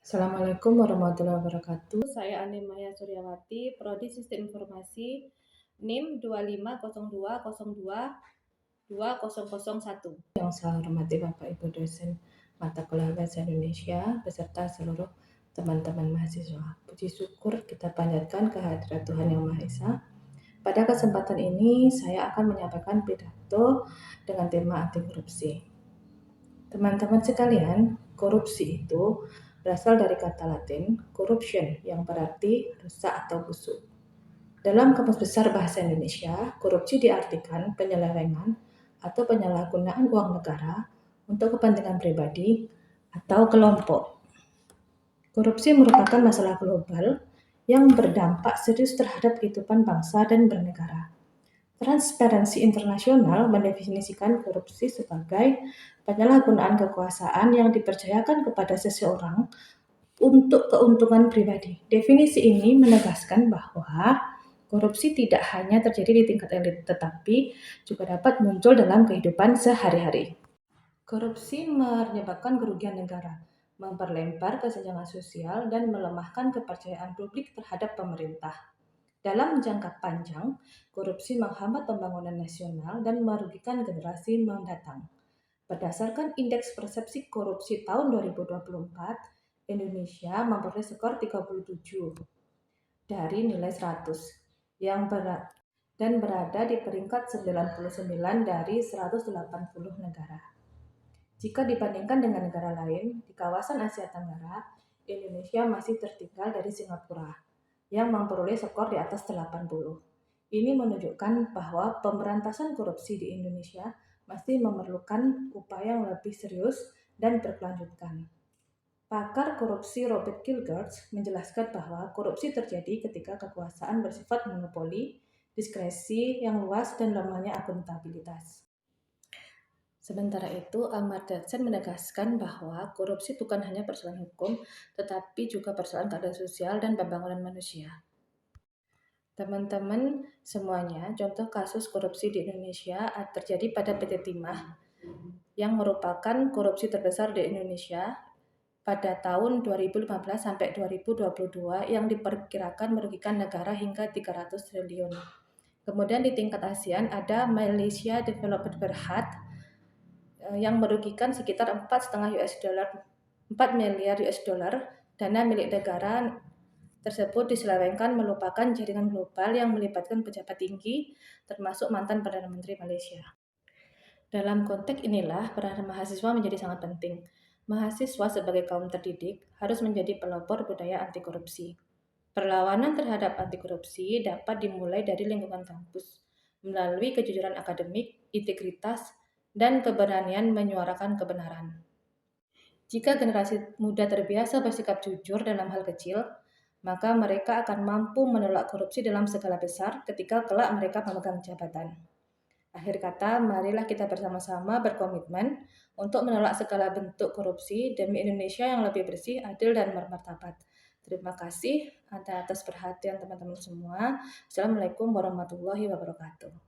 Assalamualaikum warahmatullahi wabarakatuh. Saya Ani Maya Suryawati, Prodi Sistem Informasi, NIM 2502022001. Yang saya hormati Bapak Ibu dosen mata kuliah Bahasa Indonesia beserta seluruh teman-teman mahasiswa. Puji syukur kita panjatkan kehadirat Tuhan Yang Maha Esa. Pada kesempatan ini saya akan menyampaikan pidato dengan tema anti korupsi. Teman-teman sekalian, korupsi itu berasal dari kata Latin corruption yang berarti rusak atau busuk. Dalam Kamus Besar Bahasa Indonesia, korupsi diartikan penyelewengan atau penyalahgunaan uang negara untuk kepentingan pribadi atau kelompok. Korupsi merupakan masalah global yang berdampak serius terhadap kehidupan bangsa dan bernegara. Transparansi Internasional mendefinisikan korupsi sebagai penyalahgunaan kekuasaan yang dipercayakan kepada seseorang untuk keuntungan pribadi. Definisi ini menegaskan bahwa korupsi tidak hanya terjadi di tingkat elit, tetapi juga dapat muncul dalam kehidupan sehari-hari. Korupsi menyebabkan kerugian negara, memperlempar kesenjangan sosial, dan melemahkan kepercayaan publik terhadap pemerintah. Dalam jangka panjang, korupsi menghambat pembangunan nasional dan merugikan generasi mendatang. Berdasarkan Indeks Persepsi Korupsi tahun 2024, Indonesia memperoleh skor 37 dari nilai 100 yang berat dan berada di peringkat 99 dari 180 negara. Jika dibandingkan dengan negara lain di kawasan Asia Tenggara, Indonesia masih tertinggal dari Singapura yang memperoleh skor di atas 80. Ini menunjukkan bahwa pemberantasan korupsi di Indonesia masih memerlukan upaya yang lebih serius dan berkelanjutan. Pakar korupsi Robert Kilgard menjelaskan bahwa korupsi terjadi ketika kekuasaan bersifat monopoli, diskresi yang luas, dan lemahnya akuntabilitas. Sementara itu, Amartya Sen menegaskan bahwa korupsi bukan hanya persoalan hukum, tetapi juga persoalan keadilan sosial dan pembangunan manusia. Teman-teman semuanya, contoh kasus korupsi di Indonesia terjadi pada PT Timah yang merupakan korupsi terbesar di Indonesia pada tahun 2015 sampai 2022 yang diperkirakan merugikan negara hingga 300 triliun. Kemudian di tingkat ASEAN ada Malaysia Development Berhad yang merugikan sekitar 4 miliar US dollar. Dana milik negara tersebut diselewengkan melupakan jaringan global yang melibatkan pejabat tinggi, termasuk mantan Perdana Menteri Malaysia. Dalam konteks inilah peran mahasiswa menjadi sangat penting. Mahasiswa sebagai kaum terdidik harus menjadi pelopor budaya anti korupsi. Perlawanan terhadap anti korupsi dapat dimulai dari lingkungan kampus, melalui kejujuran akademik, integritas, dan keberanian menyuarakan kebenaran. Jika generasi muda terbiasa bersikap jujur dalam hal kecil, maka mereka akan mampu menolak korupsi dalam skala besar ketika kelak mereka memegang jabatan. Akhir kata, marilah kita bersama-sama berkomitmen untuk menolak segala bentuk korupsi demi Indonesia yang lebih bersih, adil, dan bermartabat. Terima kasih atas perhatian teman-teman semua. Assalamualaikum warahmatullahi wabarakatuh.